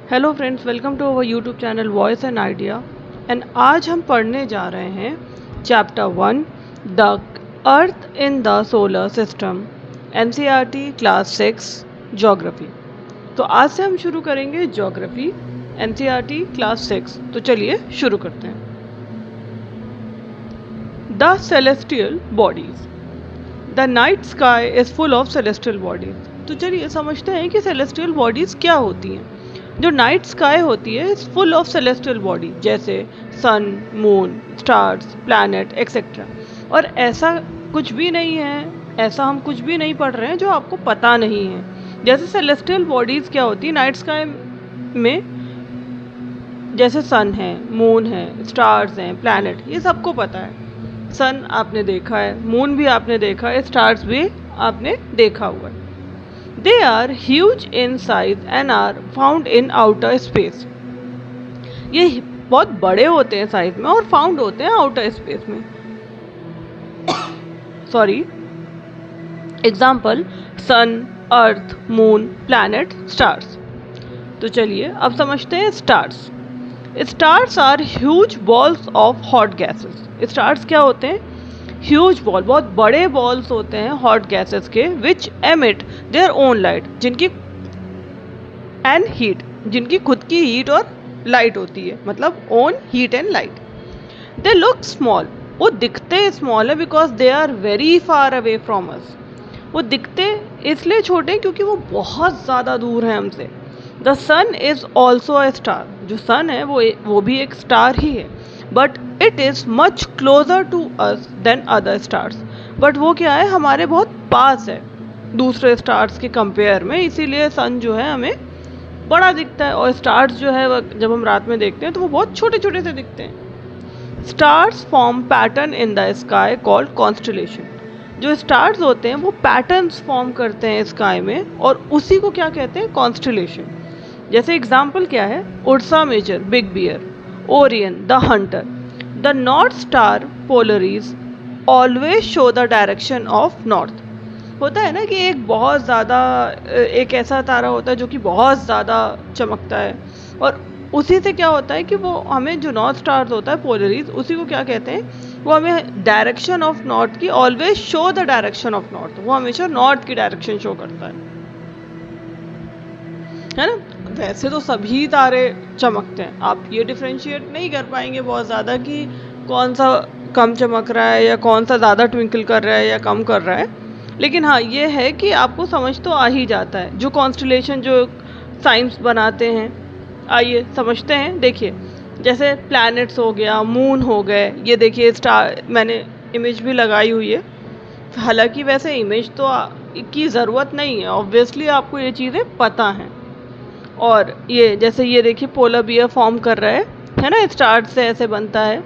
Hello friends, welcome to our YouTube channel voice and idea. And आज हम पढ़ने जा रहे हैं chapter 1 the earth in the solar system, NCERT class 6 geography. तो आज से हम शुरू करेंगे ज्योग्राफी एनसीईआरटी क्लास 6। तो चलिए शुरू करते हैं। The celestial bodies. The night sky is full of celestial bodies. तो चलिए समझते हैं कि सेलेस्टियल बॉडीज क्या होती हैं। जो नाइट स्काई होती है is full of celestial body, जैसे सन, मून, स्टार्स, प्लैनेट एक्सेट्रा। और ऐसा कुछ भी नहीं है, ऐसा हम कुछ भी नहीं पढ़ रहे हैं जो आपको पता नहीं है। जैसे सेलेस्टियल बॉडीज क्या होती है नाइट स्काई में, जैसे सन है, मून है, स्टार्स हैं, प्लैनेट, ये सबको पता है। सन आपने देखा है, मून भी आपने देखा है, स्टार्स भी आपने देखा हुआ है। They are huge in size and are found in outer space. ये बहुत बड़े होते हैं साइज में और फाउंड होते हैं आउटर स्पेस में। Sorry, example sun, earth, moon, planet, stars. तो चलिए अब समझते हैं stars. Stars are huge balls of hot gases. Stars क्या होते हैं? ह्यूज बॉल, बहुत बड़े बॉल्स होते हैं हॉट गैसेस के, which emit their own light, जिनकी एंड हीट, जिनकी खुद की हीट और लाइट होती है, मतलब own heat and light. They look small, वो दिखते स्मॉल है because they are very far away from us. वो दिखते इसलिए छोटे हैं क्योंकि वो बहुत ज़्यादा दूर है हमसे। The sun is also a star. जो सन है वो भी एक स्टार ही है, but it is much closer to us than other stars. But वो क्या है, हमारे बहुत पास है दूसरे स्टार्स के कंपेयर में, इसीलिए सन जो है हमें बड़ा दिखता है और स्टार्स जो है जब हम रात में देखते हैं तो वो बहुत छोटे छोटे से दिखते हैं। Stars form pattern in the sky called constellation. जो स्टार्स होते हैं वो पैटर्न्स फॉर्म करते हैं स्काई में और उसी को क्या कहते हैं? कॉन्स्टलेशन। जैसे एग्जाम्पल क्या है? Ursa Major, big bear, Orion, the hunter. The north star Polaris always show the direction of north. होता है ना कि एक बहुत ज़्यादा, एक ऐसा तारा होता है जो कि बहुत ज़्यादा चमकता है और उसी से क्या होता है कि वो हमें, जो नॉर्थ स्टार्स होता है पोलरीज, उसी को क्या कहते हैं? वो हमें डायरेक्शन ऑफ नॉर्थ की, always show the direction of north, वो हमेशा नॉर्थ की डायरेक्शन शो करता है ना। वैसे तो सभी तारे चमकते हैं, आप ये डिफ्रेंशिएट नहीं कर पाएंगे बहुत ज़्यादा कि कौन सा कम चमक रहा है या कौन सा ज़्यादा ट्विंकल कर रहा है या कम कर रहा है। लेकिन हाँ, ये है कि आपको समझ तो आ ही जाता है जो कॉन्स्टलेशन, जो साइंस बनाते हैं। आइए समझते हैं। देखिए, जैसे प्लैनेट्स हो गया, मून हो गए, ये देखिए स्टार, मैंने इमेज भी लगाई हुई है। हालांकि वैसे इमेज तो की ज़रूरत नहीं है, ऑब्वियसली आपको ये चीज़ें पता हैं। और ये जैसे ये देखिए पोलर बियर फॉर्म कर रहा है ना, स्टार से ऐसे बनता है।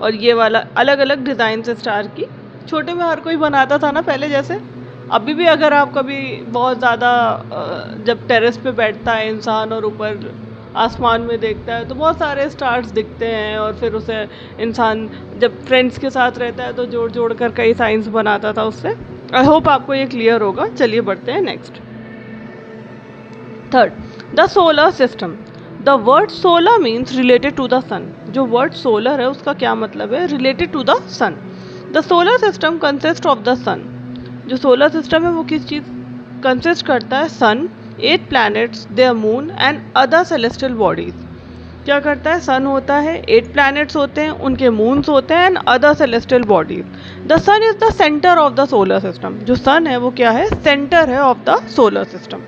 और ये वाला अलग अलग डिज़ाइन से स्टार की, छोटे में हर कोई बनाता था ना पहले, जैसे अभी भी अगर आप कभी बहुत ज़्यादा जब टेरेस पे बैठता है इंसान और ऊपर आसमान में देखता है तो बहुत सारे स्टार्स दिखते हैं, और फिर उसे इंसान जब फ्रेंड्स के साथ रहता है तो जोड़ जोड़ कर कई साइंस बनाता था उससे। आई होप आपको ये क्लियर होगा। चलिए बढ़ते हैं next. Third, the solar system. The word solar means related to the sun. जो वर्ड सोलर है उसका क्या मतलब है? Related to the sun. The solar system consist of the sun. जो सोलर सिस्टम है वो किस चीज़ कंसिस्ट करता है? Sun, 8 planets, their moon and other celestial bodies. क्या करता है? सन होता है, 8 प्लैनेट्स होते हैं, उनके मून्स होते हैं and other celestial bodies. The sun is the centre of the solar system. जो सन है वो क्या है? सेंटर है of the solar system.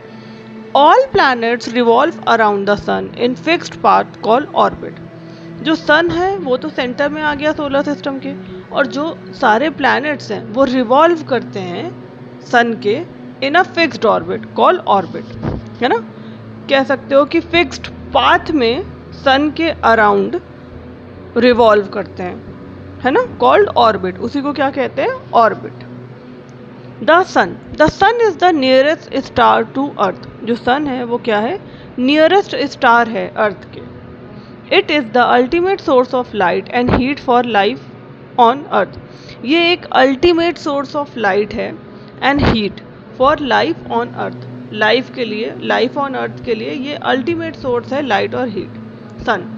All planets revolve around the sun in fixed path called orbit. जो sun है वो तो सेंटर में आ गया सोलर सिस्टम के, और जो सारे प्लैनेट्स हैं वो रिवॉल्व करते हैं सन के in a fixed orbit called orbit, है ना। कह सकते हो कि फिक्स्ड पाथ में सन के अराउंड रिवॉल्व करते हैं, है ना, कॉल्ड ऑर्बिट। उसी को क्या कहते हैं? Orbit. The sun is the nearest star to earth. जो सन है वो क्या है? नियरेस्ट स्टार है अर्थ के। It is the ultimate source of light and heat for life on earth. ये एक अल्टीमेट सोर्स ऑफ लाइट है and heat for life on earth. Life के लिए, लाइफ ऑन अर्थ के लिए ये अल्टीमेट सोर्स है लाइट और heat, sun.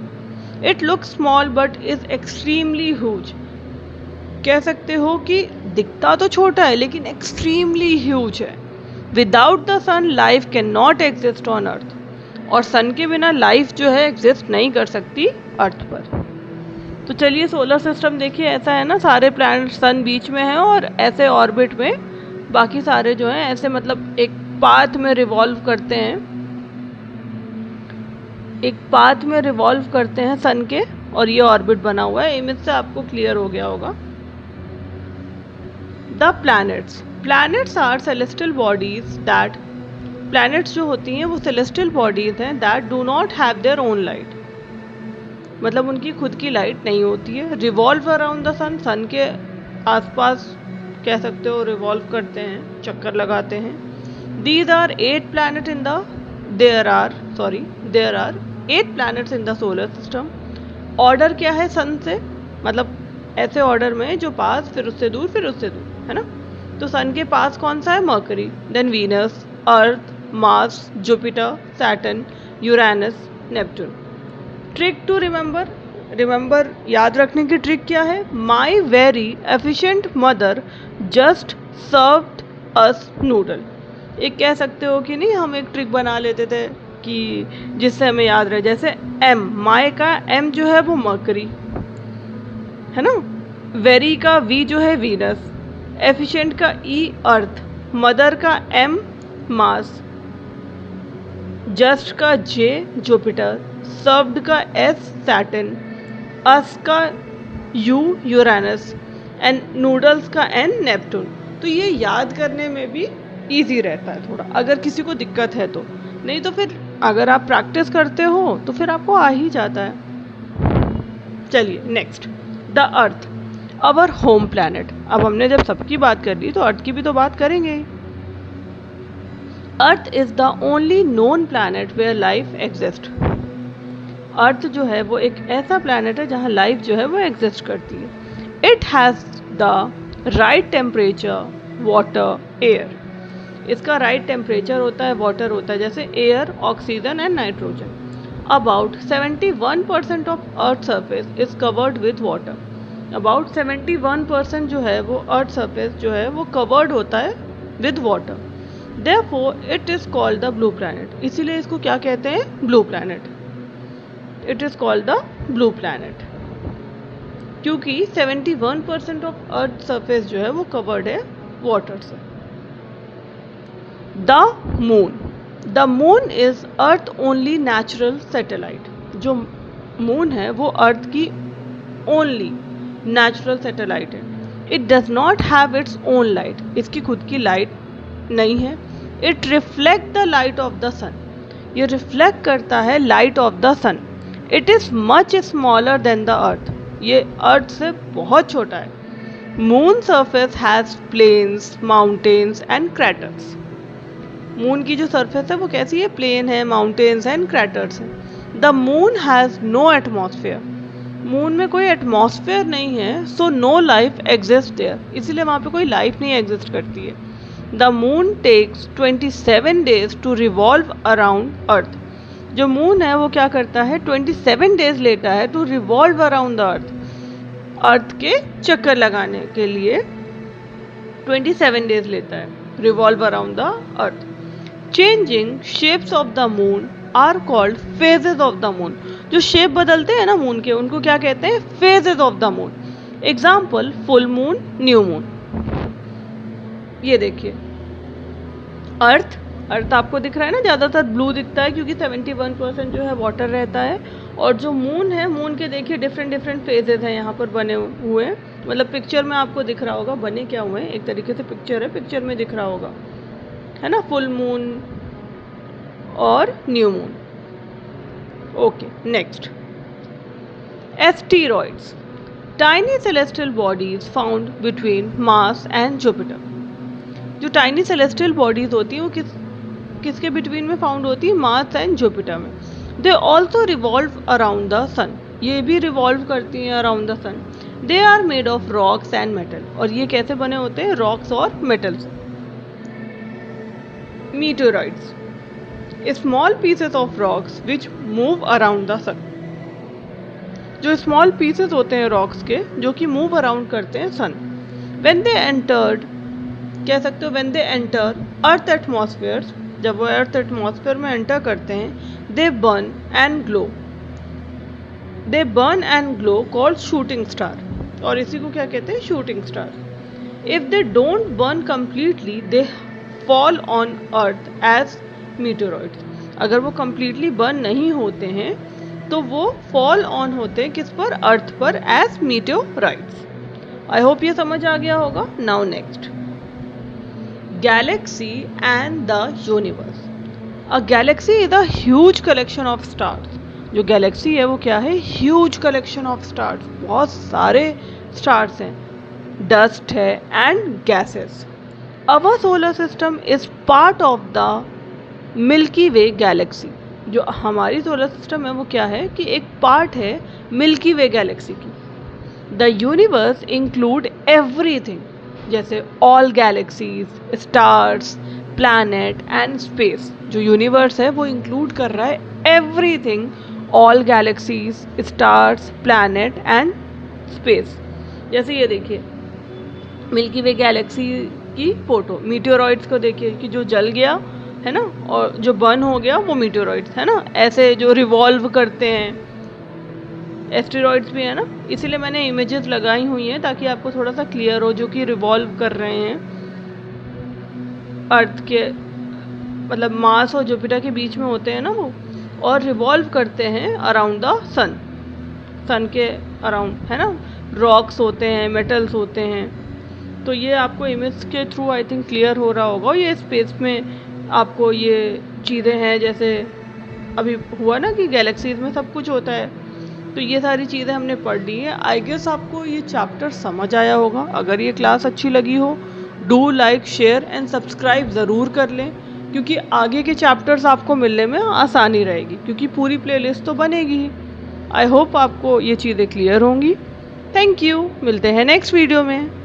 It looks small but is extremely huge. कह सकते हो कि दिखता तो छोटा है लेकिन एक्सट्रीमली ह्यूज है। Without the sun life can not exist on earth, और सन के बिना लाइफ जो है एग्जिस्ट नहीं कर सकती अर्थ पर। तो चलिए सोलर सिस्टम देखिए, ऐसा है ना, सारे प्लैनेट सन बीच में है और ऐसे ऑर्बिट में बाकी सारे जो हैं ऐसे मतलब एक पाथ में रिवॉल्व करते हैं, एक पाथ में रिवॉल्व करते हैं सन के, और ये ऑर्बिट बना हुआ है। इमेज से आपको क्लियर हो गया होगा। The planets, planets are celestial bodies that, planets जो होती हैं वो सेलेस्टियल बॉडीज हैं that do not have their own light, मतलब उनकी खुद की लाइट नहीं होती है। Revolve around the sun, sun के आसपास कह सकते हो रिवॉल्व करते हैं, चक्कर लगाते हैं। These are 8 planet in the, there are 8 planets in the solar system. Order क्या है सन से, मतलब ऐसे ऑर्डर में जो पास, फिर उससे दूर, फिर उससे दूर, है ना। तो सन के पास कौन सा है, Mercury, then Venus, Earth, Mars, Jupiter, Saturn, Uranus, Neptune. Trick to remember, याद रखने की ट्रिक क्या है, my very efficient mother just served us noodle. एक कह सकते हो कि नहीं, हम एक ट्रिक बना लेते थे कि जिससे हमें याद रहे, जैसे एम, माई का एम जो है वो मर्करी है ना, वेरी का वी जो है वीनस, एफिशिएंट का ई अर्थ, मदर का एम मार्स, जस्ट का जे जुपिटर, सर्व्ड का एस सैटर्न, अस का यू यूरेनस, एंड नूडल्स का एन नेपट्टून। तो ये याद करने में भी इजी रहता है थोड़ा, अगर किसी को दिक्कत है तो। नहीं तो फिर अगर आप प्रैक्टिस करते हो तो फिर आपको आ ही जाता है। चलिए next, the earth, our home planet. अब हमने जब सबकी बात कर ली तो अर्थ की भी तो बात करेंगे। Earth is the only known planet where life exist. Earth जो है वो एक ऐसा प्लैनेट है जहाँ लाइफ जो है वो एग्जिस्ट करती है। It has the right temperature, water, air. इसका राइट टेम्परेचर होता है, वाटर होता है, जैसे air, oxygen and nitrogen. About 71% of earth surface is covered with water. About 71% जो है वो अर्थ सरफेस जो है वो कवर्ड होता है with water. Therefore it is called the blue planet. इसीलिए इसको क्या कहते हैं, blue planet. It is called the blue planet क्योंकि 71% ऑफ अर्थ सरफेस जो है वो कवर्ड है वाटर से। The moon, the moon is earth only natural satellite. जो मून है वो अर्थ की ओनली नेचुरल सैटेलाइट है। It does not have its own light, इसकी खुद की लाइट नहीं है। It reflect the light of the sun, ये रिफ्लेक्ट करता है light of the sun. It is much smaller than the earth, ये अर्थ से बहुत छोटा है। Moon surface has plains, mountains and क्रैटर्स। Moon की जो सरफेस है वो कैसी है, प्लेन है, माउंटेन्स एंड क्रैटर्स है। The moon has no atmosphere, moon में कोई एटमॉस्फेयर नहीं है, so no life exist there, इसीलिए वहाँ पे कोई लाइफ नहीं एग्जिस्ट करती है। The moon takes 27 days to revolve around earth. जो मून है वो क्या करता है, 27 डेज लेता है to revolve around the earth, earth के चक्कर लगाने के लिए 27 डेज लेता है revolve around the earth. Changing shapes of the moon are called phases of the moon. जो शेप बदलते हैं ना मून के, उनको क्या कहते हैं, phases of the moon. Example, full moon, new moon. ये देखिए अर्थ, अर्थ आपको दिख रहा है ना, ज़्यादातर ब्लू दिखता है क्योंकि 71% जो है वाटर रहता है। और जो मून है, मून के देखिए डिफरेंट डिफरेंट फेजेस हैं यहाँ पर बने हुए हैं, मतलब पिक्चर में आपको दिख रहा होगा बने क्या हुए हैं, एक तरीके से पिक्चर है, पिक्चर में दिख रहा होगा, है ना, फुल मून और new moon. Okay next, asteroids, tiny celestial bodies found between Mars and Jupiter. जो टाइनी सेलेस्टियल बॉडीज होती हैं वो किसके बिटवीन में फाउंड होती है, मार्स एंड जुपिटर में। They also revolve around the sun, ये भी रिवॉल्व करती हैं around the sun. They are made of rocks and metal, और ये कैसे बने होते हैं, रॉक्स और मेटल से। meteorites, small pieces of rocks which move around the sun. जो स्मॉल पीसेस होते हैं रॉक्स के जो कि मूव अराउंड करते हैं सन. व्हेन दे एंटर्ड, कह सकते हो when they enter earth atmosphere, जब वो अर्थ एटमॉस्फेयर में एंटर करते हैं, they burn and glow. They burn and glow called shooting star, और इसी को क्या कहते हैं, shooting star. If they don't burn completely they fall on earth as meteoroids. अगर वो कंप्लीटली बर्न नहीं होते हैं तो वो फॉल ऑन होते हैं किस पर, अर्थ पर, एज मीटेओराइट्स. आई होप ये समझ आ गया होगा. Now next, Galaxy and the universe. A Galaxy is a huge collection of stars. जो गैलेक्सी है वो क्या है, ह्यूज कलेक्शन ऑफ स्टार्स, बहुत सारे स्टार्स हैं, डस्ट है and gases. Our solar system is part of the milky way Galaxy. जो हमारी सोलर सिस्टम है वो क्या है कि एक पार्ट है मिल्की वे गैलेक्सी की. द यूनिवर्स इंक्लूड एवरीथिंग, जैसे all galaxies, stars, planet and space. जो यूनिवर्स है वो इंक्लूड कर रहा है everything, all galaxies, stars, planet and space. जैसे ये देखिए मिल्की वे गैलेक्सी की फोटो, मीटेओरॉइड्स को देखिए कि जो जल गया है ना, और जो बर्न हो गया वो मीटेओरॉइड्स है ना, ऐसे जो रिवॉल्व करते हैं. एस्टेरॉइड्स भी है ना, इसीलिए मैंने इमेजेस लगाई हुई हैं ताकि आपको थोड़ा सा क्लियर हो, जो कि रिवॉल्व कर रहे हैं अर्थ के, मतलब मार्स और जुपिटर के बीच में होते हैं ना वो, और रिवॉल्व करते हैं अराउंड द सन, सन के अराउंड है ना. रॉक्स होते हैं, मेटल्स होते हैं. तो ये आपको इमेज के थ्रू आई थिंक क्लियर हो रहा होगा. ये स्पेस में आपको ये चीज़ें हैं, जैसे अभी हुआ ना कि गैलेक्सीज में सब कुछ होता है. तो ये सारी चीज़ें हमने पढ़ ली है. आई गेस आपको ये चैप्टर समझ आया होगा. अगर ये क्लास अच्छी लगी हो, do like, share and subscribe ज़रूर कर लें, क्योंकि आगे के चैप्टर्स आपको मिलने में आसानी रहेगी, क्योंकि पूरी प्लेलिस्ट तो बनेगी ही. आई होप आपको ये चीज़ें क्लियर होंगी. थैंक यू, मिलते हैं नेक्स्ट वीडियो में.